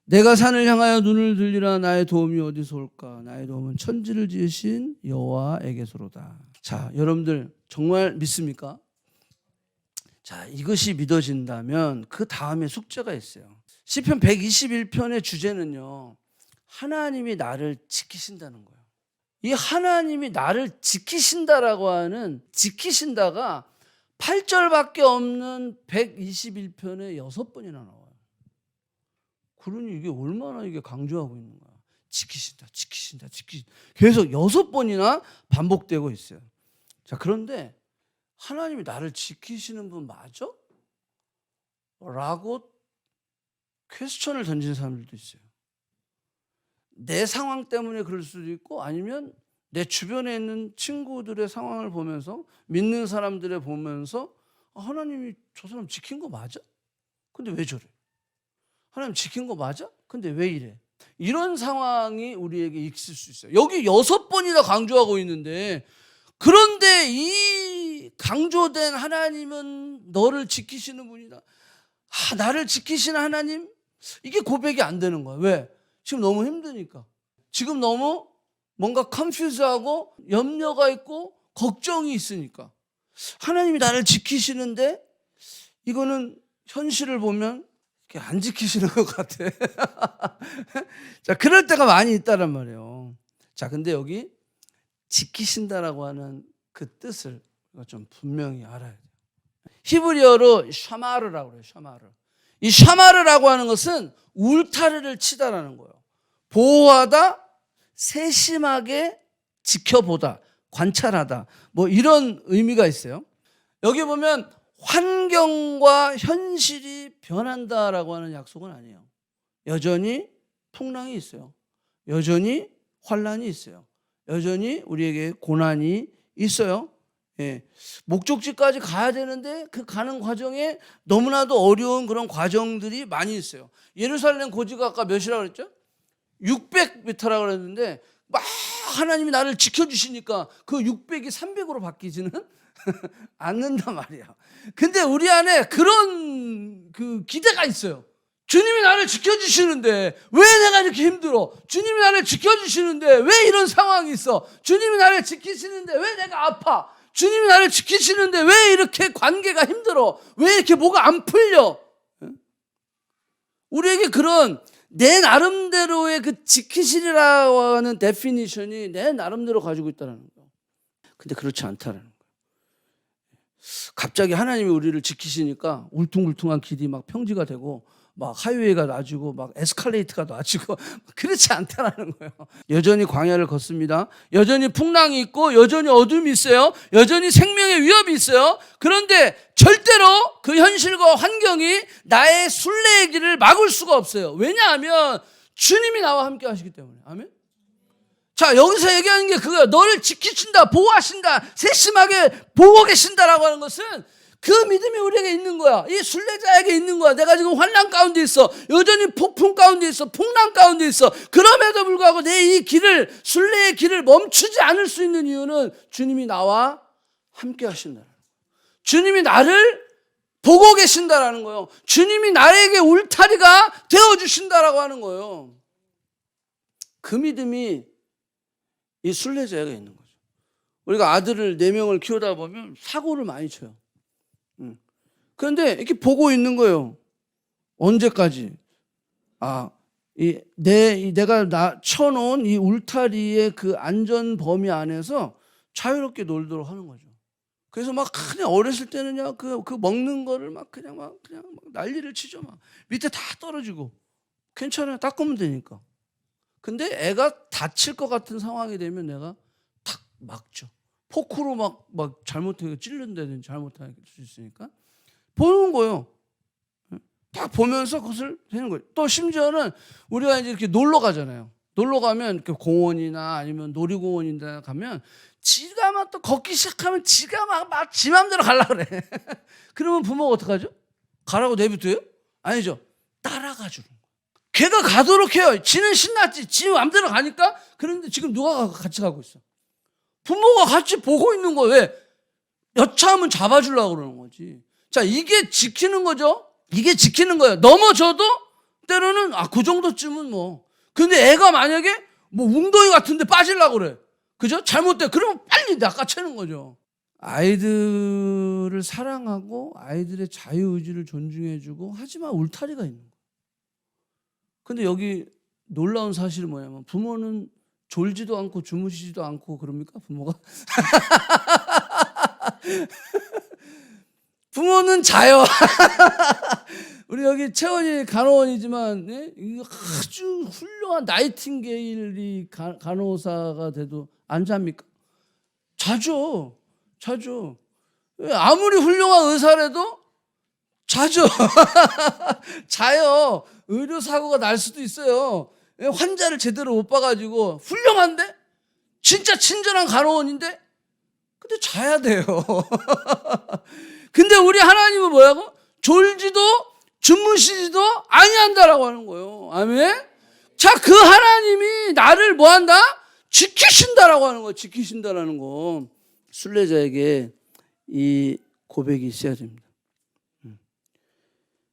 내가 산을 향하여 눈을 들리라. 나의 도움이 어디서 올까? 나의 도움은 천지를 지으신 여호와에게서로다. 자, 여러분들 정말 믿습니까? 자, 이것이 믿어진다면 그 다음에 숙제가 있어요. 시편 121편의 주제는요, 하나님이 나를 지키신다는 거예요. 이 하나님이 나를 지키신다라고 하는 지키신다가 8절밖에 없는 121편에 6번이나 나와요. 그러니 이게 얼마나 이게 강조하고 있는 거야. 지키신다, 지키신다, 지키신다. 계속 6번이나 반복되고 있어요. 자, 그런데 하나님이 나를 지키시는 분 맞아? 라고 퀘스천을 던지는 사람들도 있어요. 내 상황 때문에 그럴 수도 있고, 아니면 내 주변에 있는 친구들의 상황을 보면서, 믿는 사람들을 보면서, 하나님이 저 사람 지킨 거 맞아? 근데 왜 저래? 하나님 지킨 거 맞아? 근데 왜 이래? 이런 상황이 우리에게 있을 수 있어요. 여기 6번이나 강조하고 있는데, 그런데 이 강조된 하나님은 너를 지키시는 분이다. 나를 지키시는 하나님? 이게 고백이 안 되는 거야. 왜? 지금 너무 힘드니까. 지금 너무 뭔가 컨퓨즈하고 염려가 있고 걱정이 있으니까. 하나님이 나를 지키시는데 이거는 현실을 보면 안 지키시는 것 같아. 자, 그럴 때가 많이 있다란 말이에요. 자, 근데 여기 지키신다라고 하는 그 뜻을 좀 분명히 알아야 돼요. 히브리어로 샤마르라고 그래요. 샤마르. 이 샤마르라고 하는 것은 울타리를 치다라는 거예요. 보호하다, 세심하게 지켜보다, 관찰하다, 뭐 이런 의미가 있어요. 여기 보면 환경과 현실이 변한다라고 하는 약속은 아니에요. 여전히 풍랑이 있어요. 여전히 환란이 있어요. 여전히 우리에게 고난이 있어요. 예. 목적지까지 가야 되는데 그 가는 과정에 너무나도 어려운 그런 과정들이 많이 있어요. 예루살렘 고지가 아까 몇이라고 그랬죠? 600m라고 그랬는데 막 하나님이 나를 지켜주시니까 그 600이 300으로 바뀌지는 않는단 말이야. 근데 우리 안에 그런 그 기대가 있어요. 주님이 나를 지켜주시는데 왜 내가 이렇게 힘들어? 주님이 나를 지켜주시는데 왜 이런 상황이 있어? 주님이 나를 지키시는데 왜 내가 아파? 주님이 나를 지키시는데 왜 이렇게 관계가 힘들어? 왜 이렇게 뭐가 안 풀려? 우리에게 그런 내 나름대로의 그 지키시리라고 하는 데피니션이 내 나름대로 가지고 있다는 거예요. 근데 그렇지 않다는 거예요. 갑자기 하나님이 우리를 지키시니까 울퉁불퉁한 길이 막 평지가 되고 막 하이웨이가 낮아지고 막 에스컬레이터가 낮아지고 그렇지 않다라는 거예요. 여전히 광야를 걷습니다. 여전히 풍랑이 있고 여전히 어둠이 있어요. 여전히 생명의 위협이 있어요. 그런데 절대로 그 현실과 환경이 나의 순례의 길을 막을 수가 없어요. 왜냐하면 주님이 나와 함께 하시기 때문에. 아멘. 자, 여기서 얘기하는 게 그거예요. 너를 지키신다, 보호하신다, 세심하게 보고 계신다라고 하는 것은 그 믿음이 우리에게 있는 거야. 이 순례자에게 있는 거야. 내가 지금 환난 가운데 있어. 여전히 폭풍 가운데 있어. 풍랑 가운데 있어. 그럼에도 불구하고 내 이 길을, 순례의 길을 멈추지 않을 수 있는 이유는 주님이 나와 함께 하신다는 거예요. 주님이 나를 보고 계신다라는 거예요. 주님이 나에게 울타리가 되어주신다라고 하는 거예요. 그 믿음이 이 순례자에게 있는 거죠. 우리가 아들을 4명을 키우다 보면 사고를 많이 쳐요. 그런데 이렇게 보고 있는 거예요. 언제까지? 내가 쳐놓은 이 울타리의 그 안전 범위 안에서 자유롭게 놀도록 하는 거죠. 그래서 막 그냥 어렸을 때는요, 그 먹는 거를 그냥 난리를 치죠. 막 밑에 다 떨어지고. 괜찮아요. 닦으면 되니까. 근데 애가 다칠 것 같은 상황이 되면 내가 탁 막죠. 포크로 막 잘못하게 찔른다든지 잘못할 수 있으니까. 보는 거예요. 딱 보면서 그것을 되는 거예요. 또 심지어는 우리가 이제 이렇게 놀러 가잖아요. 놀러 가면 이렇게 공원이나 아니면 놀이공원이나 가면 지가 막 또 걷기 시작하면 지가 막 지 맘대로 가려고 그래. 그러면 부모가 어떡하죠? 가라고 내비둬요? 아니죠. 따라가 주는 거예요. 걔가 가도록 해요. 지는 신났지. 지 맘대로 가니까. 그런데 지금 누가 같이 가고 있어? 부모가 같이 보고 있는 거예요. 왜? 여차하면 잡아주려고 그러는 거지. 자, 이게 지키는 거죠. 이게 지키는 거예요. 넘어져도 때로는 그 정도쯤은 뭐. 근데 애가 만약에 뭐 웅덩이 같은데 빠지려고 그래. 그죠? 잘못돼. 그러면 빨리 낚아채는 거죠. 아이들을 사랑하고 아이들의 자유의지를 존중해주고 하지만 울타리가 있는 거예요. 근데 여기 놀라운 사실은 뭐냐면 부모는 졸지도 않고 주무시지도 않고 그럽니까? 부모가? 부모는 자요. 우리 여기 채원이 간호원이지만 아주 훌륭한 나이팅게일이 간호사가 돼도 안 잡니까? 자죠. 아무리 훌륭한 의사라도 자죠. 자요. 의료사고가 날 수도 있어요. 환자를 제대로 못 봐가지고 훌륭한데? 진짜 친절한 간호원인데? 근데 자야 돼요. 근데 우리 하나님은 뭐라고? 졸지도 주무시지도 아니한다라고 하는 거예요. 아멘? 자, 그 하나님이 나를 뭐한다? 지키신다라고 하는 거예요. 지키신다라는 거. 순례자에게 이 고백이 있어야 됩니다.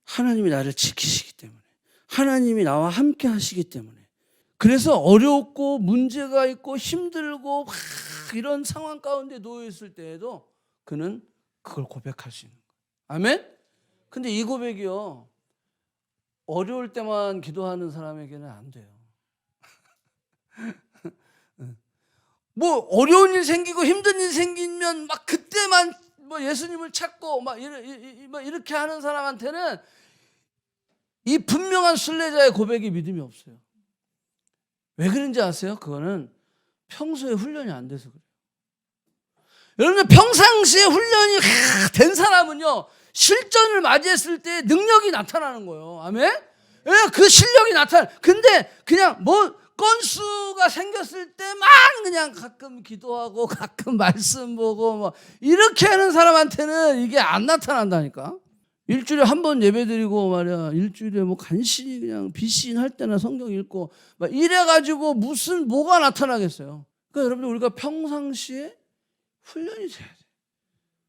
하나님이 나를 지키시기 때문에, 하나님이 나와 함께 하시기 때문에, 그래서 어렵고 문제가 있고 힘들고 이런 상황 가운데 놓여 있을 때에도 그는 그걸 고백할 수 있는 거예요. 아멘? 근데 이 고백이요, 어려울 때만 기도하는 사람에게는 안 돼요. 뭐 어려운 일 생기고 힘든 일 생기면 막 그때만 뭐 예수님을 찾고 막 이렇게 하는 사람한테는 이 분명한 순례자의 고백이 믿음이 없어요. 왜 그런지 아세요? 그거는 평소에 훈련이 안 돼서 그래요. 여러분들 평상시에 훈련이 된 사람은요, 실전을 맞이했을 때 능력이 나타나는 거예요. 아멘? 그 실력이 나타나. 근데 그냥 뭐 건수가 생겼을 때만 그냥 가끔 기도하고 가끔 말씀 보고 뭐 이렇게 하는 사람한테는 이게 안 나타난다니까. 일주일에 한 번 예배 드리고 말이야, 일주일에 뭐 간신히 그냥 비신 할 때나 성경 읽고 막 이래가지고 무슨 뭐가 나타나겠어요. 그러니까 여러분들 우리가 평상시에 훈련이 돼야 돼.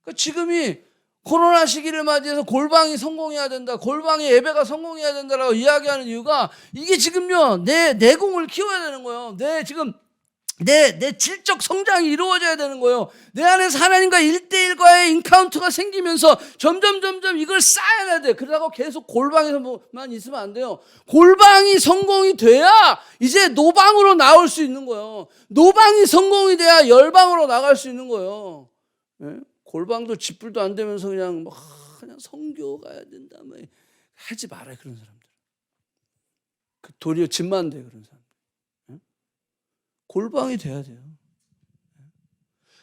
그러니까 지금이 코로나 시기를 맞이해서 골방이 성공해야 된다, 골방의 예배가 성공해야 된다라고 이야기하는 이유가 이게 지금요, 내 내공을 키워야 되는 거예요. 내 질적 성장이 이루어져야 되는 거예요. 내 안에서 하나님과 1대1과의 인카운트가 생기면서 점점 이걸 쌓아야 돼. 그러다가 계속 골방에서만 있으면 안 돼요. 골방이 성공이 돼야 이제 노방으로 나올 수 있는 거예요. 노방이 성공이 돼야 열방으로 나갈 수 있는 거예요. 네? 골방도 집불도 안 되면서 그냥 성교 가야 된다, 뭐 하지 말아요, 그런 사람들. 도리어 집만 돼, 그런 사람. 골방이 돼야 돼요.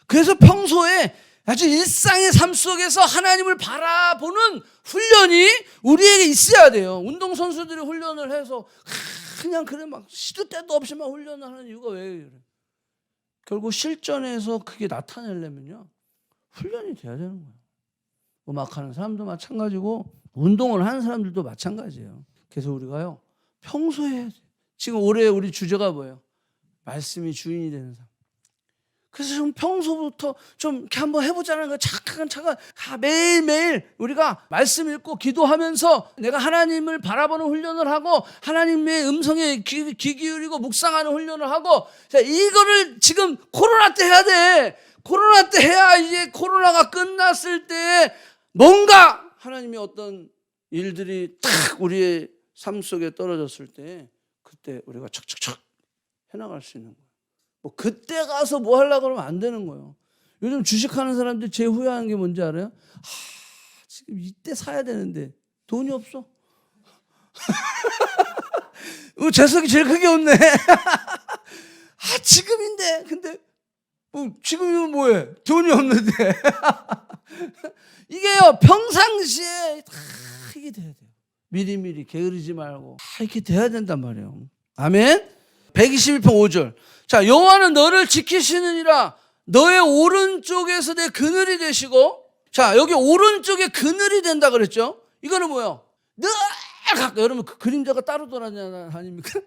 그래서 평소에 아주 일상의 삶 속에서 하나님을 바라보는 훈련이 우리에게 있어야 돼요. 운동선수들이 훈련을 해서 그냥 그래 막 시도 때도 없이 막 훈련을 하는 이유가 왜 그래? 결국 실전에서 그게 나타내려면요, 훈련이 돼야 되는 거예요. 음악하는 사람도 마찬가지고 운동을 하는 사람들도 마찬가지예요. 그래서 우리가요, 평소에 지금 올해 우리 주제가 뭐예요? 말씀이 주인이 되는 삶. 그래서 좀 평소부터 좀 이렇게 한번 해보자는 거예요. 잠깐 매일매일 우리가 말씀 읽고 기도하면서 내가 하나님을 바라보는 훈련을 하고 하나님의 음성에 귀 기울이고 묵상하는 훈련을 하고, 자, 이거를 지금 코로나 때 해야 돼. 코로나 때 해야 이제 코로나가 끝났을 때 뭔가 하나님의 어떤 일들이 탁 우리의 삶 속에 떨어졌을 때 그때 우리가 척척척 해나갈 수 있는 거예요. 뭐 그때 가서 뭐 하려고 그러면 안 되는 거예요. 요즘 주식하는 사람들 제일 후회하는 게 뭔지 알아요? 지금 이때 사야 되는데 돈이 없어. 재석이 제일 크게 웃네. 지금인데, 근데 지금이면 뭐해? 돈이 없는데. 이게요, 평상시에 다 이게 돼야 돼요. 미리미리 게으르지 말고 다 이렇게 돼야 된단 말이에요. 아멘. 121편 5절. 자, 여호와는 너를 지키시느니라. 너의 오른쪽에서 내 그늘이 되시고. 자, 여기 오른쪽에 그늘이 된다 그랬죠. 이거는 뭐예요? 늘 가까이. 여러분 그 그림자가 따로 돌아다니는 아닙니까?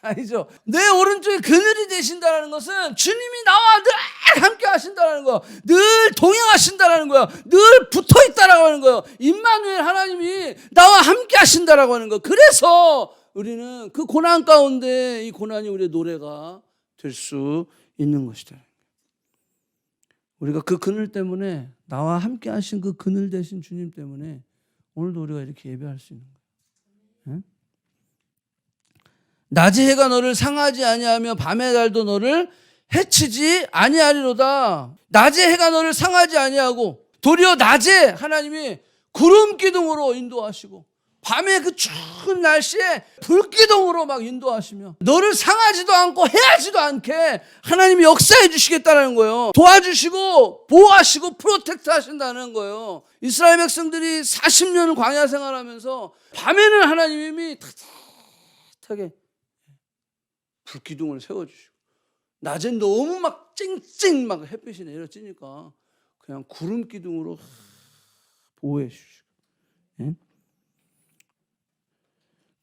아니죠. 내 오른쪽에 그늘이 되신다는 것은 주님이 나와 늘 함께 하신다는 거예요. 늘 동행하신다는 거예요. 늘 붙어 있다라고 하는 거예요. 임마누엘 하나님이 나와 함께 하신다라고 하는 거예요. 그래서 우리는 그 고난 가운데 이 고난이 우리의 노래가 될 수 있는 것이다. 우리가 그 그늘 때문에, 나와 함께 하신 그 그늘 되신 주님 때문에 오늘도 우리가 이렇게 예배할 수 있는 거예요. 낮의 해가 너를 상하지 아니하며 밤의 달도 너를 해치지 아니하리로다. 낮의 해가 너를 상하지 아니하고 도리어 낮에 하나님이 구름 기둥으로 인도하시고 밤에 그 추운 날씨에 불기둥으로 막 인도하시며 너를 상하지도 않고 해하지도 않게 하나님이 역사해 주시겠다는 거예요. 도와주시고 보호하시고 프로텍트 하신다는 거예요. 이스라엘 백성들이 40년을 광야 생활하면서 밤에는 하나님이 따뜻하게 불기둥을 세워주시고 낮엔 너무 막 쨍쨍 막 햇빛이 내려지니까 그냥 구름 기둥으로 보호해 주시고.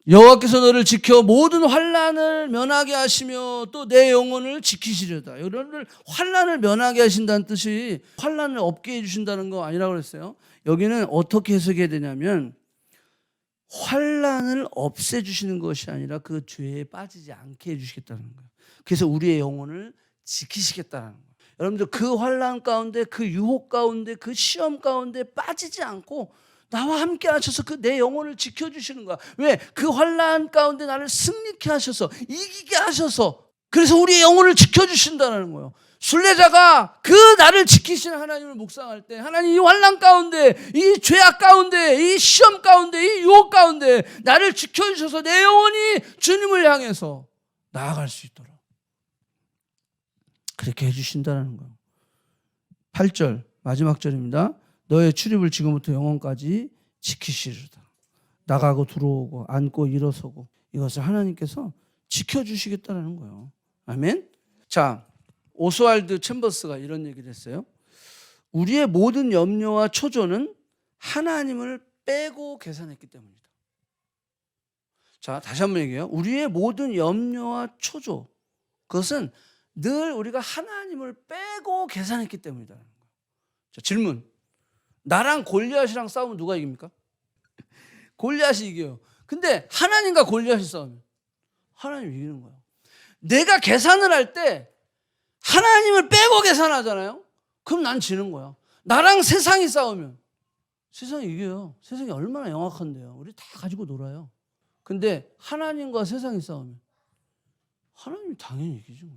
여호와께서 너를 지켜 모든 환난을 면하게 하시며 또 내 영혼을 지키시려다. 여러분들 환난을 면하게 하신다는 뜻이 환난을 없게 해주신다는 거 아니라고 그랬어요. 여기는 어떻게 해석해야 되냐면 환난을 없애주시는 것이 아니라 그 죄에 빠지지 않게 해주시겠다는 거예요. 그래서 우리의 영혼을 지키시겠다는 거예요. 여러분들 그 환난 가운데, 그 유혹 가운데, 그 시험 가운데 빠지지 않고 나와 함께 하셔서 그 내 영혼을 지켜주시는 거야. 왜? 그 환난 가운데 나를 승리케 하셔서, 이기게 하셔서, 그래서 우리의 영혼을 지켜주신다는 거예요. 순례자가 그 나를 지키시는 하나님을 묵상할 때 하나님 이 환난 가운데, 이 죄악 가운데, 이 시험 가운데, 이 유혹 가운데 나를 지켜주셔서 내 영혼이 주님을 향해서 나아갈 수 있도록 그렇게 해주신다는 거예요. 8절 마지막 절입니다. 너의 출입을 지금부터 영원까지 지키시리로다. 나가고 들어오고 앉고 일어서고 이것을 하나님께서 지켜주시겠다는 거예요. 아멘. 자, 오스왈드 챔버스가 이런 얘기를 했어요. 우리의 모든 염려와 초조는 하나님을 빼고 계산했기 때문이다. 자, 다시 한번 얘기해요. 우리의 모든 염려와 초조, 그것은 늘 우리가 하나님을 빼고 계산했기 때문이다. 자, 질문. 나랑 골리앗이랑 싸우면 누가 이깁니까? 골리앗이 이겨요. 근데 하나님과 골리앗이 싸우면 하나님이 이기는 거예요. 내가 계산을 할 때 하나님을 빼고 계산하잖아요. 그럼 난 지는 거야. 나랑 세상이 싸우면 세상이 이겨요. 세상이 얼마나 영악한데요. 우리 다 가지고 놀아요. 근데 하나님과 세상이 싸우면 하나님이 당연히 이기죠.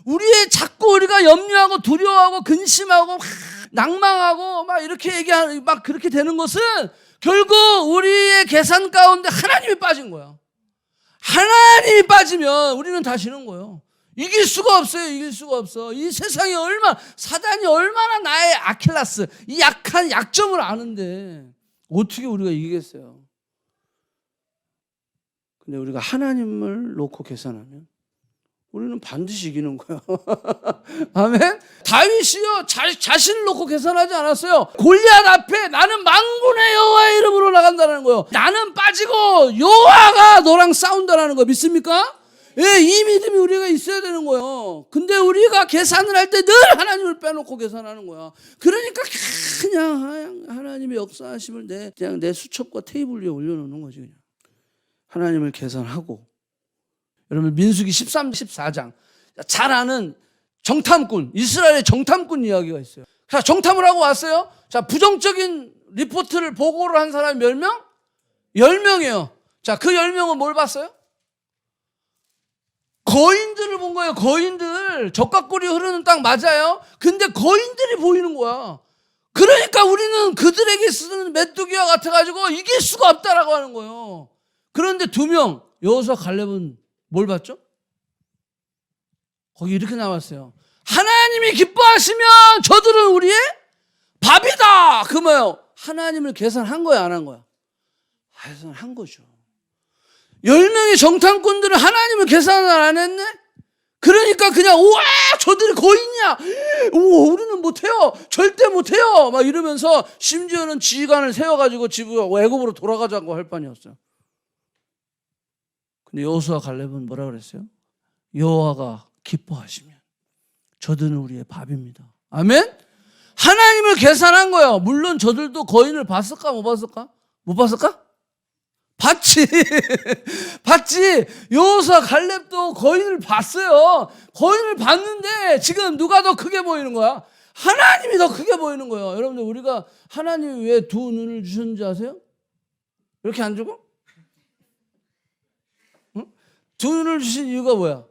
우리의 자꾸 우리가 염려하고 두려워하고 근심하고 막 낭망하고 막 이렇게 얘기하는 막 그렇게 되는 것은 결국 우리의 계산 가운데 하나님이 빠진 거야. 하나님이 빠지면 우리는 다 지는 거예요. 이길 수가 없어요. 이길 수가 없어. 이 세상이 사단이 얼마나 나의 아킬레스, 이 약한 약점을 아는데 어떻게 우리가 이기겠어요? 근데 우리가 하나님을 놓고 계산하면 우리는 반드시 이기는 거예요. 아멘. 다윗이요 자신을 놓고 계산하지 않았어요. 골리앗 앞에 나는 만군의 여호와의 이름으로 나간다는 거예요. 나는 빠지고 여호와가 너랑 싸운다는 거 믿습니까? 예, 이 믿음이 우리가 있어야 되는 거예요. 근데 우리가 계산을 할 때 늘 하나님을 빼놓고 계산하는 거야. 그러니까 그냥 하나님의 역사하심을 그냥 내 수첩과 테이블 위에 올려놓는 거지. 그냥 하나님을 계산하고. 여러분 민수기 13, 14장 잘 아는 정탐꾼, 이스라엘의 정탐꾼 이야기가 있어요. 자, 정탐을 하고 왔어요. 자, 부정적인 리포트를 보고를 한 사람이 몇 명? 10명이에요. 자, 그 10명은 뭘 봤어요? 거인들을 본 거예요. 거인들. 적각골이 흐르는 땅 맞아요. 근데 거인들이 보이는 거야. 그러니까 우리는 그들에게 쓰는 메뚜기와 같아가지고 이길 수가 없다라고 하는 거예요. 그런데 2명 여호수아 갈렙은 뭘 봤죠? 거기 이렇게 나왔어요. 하나님이 기뻐하시면 저들은 우리의 밥이다. 그 뭐예요? 하나님을 계산한 거야, 안 한 거야? 계산한 거죠. 10명의 정탐꾼들은 하나님을 계산을 안 했네? 그러니까 그냥 우와 저들이 거인이야. 우와 우리는 못해요. 절대 못해요. 막 이러면서 심지어는 지휘관을 세워가지고 애굽으로 돌아가자고 할 판이었어요. 근데 여호수아 갈렙은 뭐라 그랬어요? 여호와가 기뻐하시면 저들은 우리의 밥입니다. 아멘? 하나님을 계산한 거예요. 물론 저들도 거인을 봤을까 못 봤을까? 못 봤을까? 봤지. 봤지. 여호수아 갈렙도 거인을 봤어요. 거인을 봤는데 지금 누가 더 크게 보이는 거야? 하나님이 더 크게 보이는 거예요. 여러분들 우리가 하나님이 왜 2눈을 주셨는지 아세요? 이렇게 안 주고? 2눈을 주신 이유가 뭐야?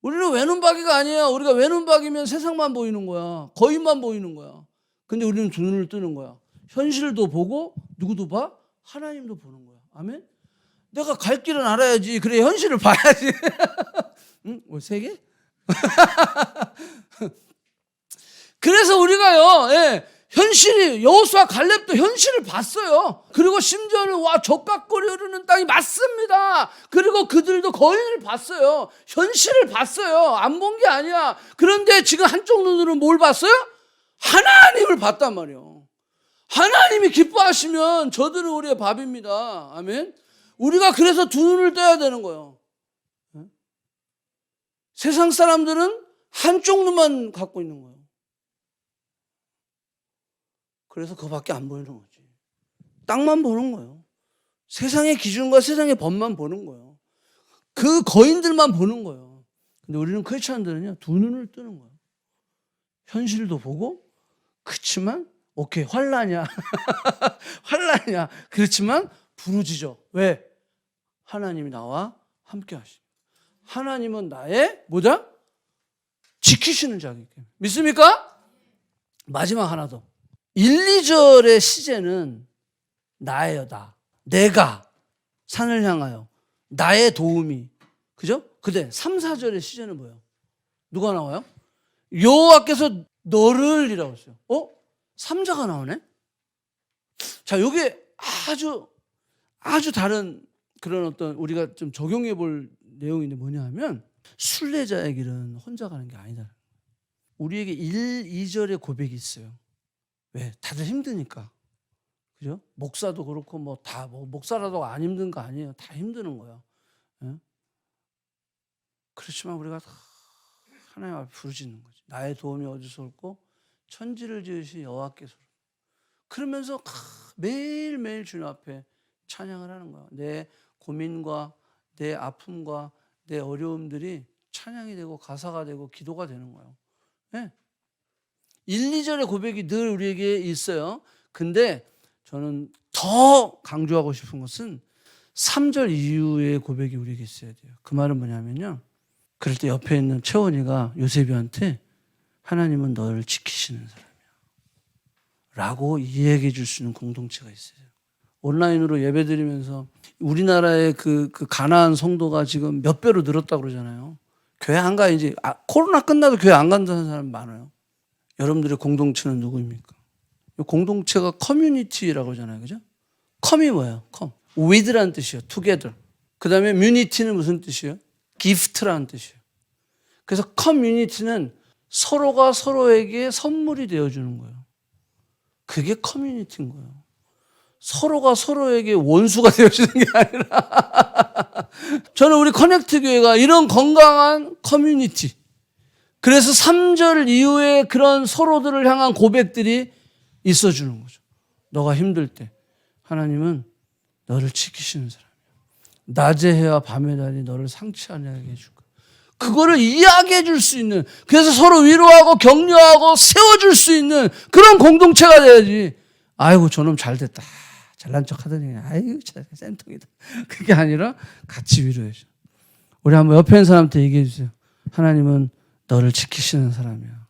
우리는 외눈박이가 아니에요. 우리가 외눈박이면 세상만 보이는 거야. 거인만 보이는 거야. 근데 우리는 2눈을 뜨는 거야. 현실도 보고 누구도 봐? 하나님도 보는 거야. 아멘? 내가 갈 길은 알아야지. 그래 현실을 봐야지. 응? 뭐 3개? 그래서 우리가요. 예, 현실이 여호수아 갈렙도 현실을 봤어요. 그리고 심지어는 와 적각골이 흐르는 땅이 맞습니다. 그리고 그들도 거인을 봤어요. 현실을 봤어요. 안 본 게 아니야. 그런데 지금 한쪽 눈으로는 뭘 봤어요? 하나님을 봤단 말이에요. 하나님이 기뻐하시면 저들은 우리의 밥입니다. 아멘. 우리가 그래서 2눈을 떠야 되는 거예요. 세상 사람들은 한쪽 눈만 갖고 있는 거예요. 그래서 그거밖에 안 보이는 거지. 땅만 보는 거예요. 세상의 기준과 세상의 법만 보는 거예요. 그 거인들만 보는 거예요. 근데 우리는 크리스천들은요 2눈을 뜨는 거예요. 현실도 보고 그렇지만 오케이 환난이야. 환난이야. 그렇지만 부르짖어. 왜? 하나님이 나와 함께 하시. 하나님은 나의 뭐다? 지키시는 자이기 때문에. 믿습니까? 마지막 하나 더. 1, 2절의 시제는 나예요. 나. 내가 산을 향하여 나의 도움이. 그죠? 근데 3, 4절의 시제는 뭐예요? 누가 나와요? 여호와께서 너를이라고 했어요. 3자가 나오네? 자, 요게 아주 다른 그런 어떤 우리가 좀 적용해 볼 내용인데 뭐냐 하면 순례자의 길은 혼자 가는 게 아니다. 우리에게 1, 2절의 고백이 있어요. 왜? 다들 힘드니까. 그죠? 목사도 그렇고 뭐 다 목사라도 안 힘든 거 아니에요. 다 힘드는 거예요. 예? 그렇지만 우리가 하나님 앞에 부르짖는 거지. 나의 도움이 어디서 올고 천지를 지으신 여호와께서. 그러면서 매일매일 주님 앞에 찬양을 하는 거야. 내 고민과 내 아픔과 내 어려움들이 찬양이 되고 가사가 되고 기도가 되는 거예요. 네. 1, 2절의 고백이 늘 우리에게 있어요. 근데 저는 더 강조하고 싶은 것은 3절 이후의 고백이 우리에게 있어야 돼요. 그 말은 뭐냐면요. 그럴 때 옆에 있는 채원이가 요셉이한테 하나님은 너를 지키시는 사람이야 라고 이야기해 줄 수 있는 공동체가 있어요. 온라인으로 예배 드리면서 우리나라의 그 가나안 성도가 지금 몇 배로 늘었다고 그러잖아요. 교회 안 가, 이제 코로나 끝나도 교회 안 간다는 사람 많아요. 여러분들의 공동체는 누구입니까? 공동체가 커뮤니티라고 하잖아요. 그죠? 컴이 뭐예요? 컴. with라는 뜻이에요. together. 그 다음에 뮤니티는 무슨 뜻이에요? gift라는 뜻이에요. 그래서 커뮤니티는 서로가 서로에게 선물이 되어주는 거예요. 그게 커뮤니티인 거예요. 서로가 서로에게 원수가 되어주는 게 아니라 저는 우리 커넥트 교회가 이런 건강한 커뮤니티. 그래서 3절 이후에 그런 서로들을 향한 고백들이 있어주는 거죠. 너가 힘들 때 하나님은 너를 지키시는 사람이야. 낮의 해와 밤의 달이 너를 상치 않게 해줄 거야. 그거를 이야기해 줄 수 있는, 그래서 서로 위로하고 격려하고 세워줄 수 있는 그런 공동체가 돼야지. 아이고 저놈 잘 됐다. 잘난 척 하더니 아이고 쌤통이다. 그게 아니라 같이 위로해줘. 우리 한번 옆에 있는 사람한테 얘기해 주세요. 하나님은 너를 지키시는 사람이야.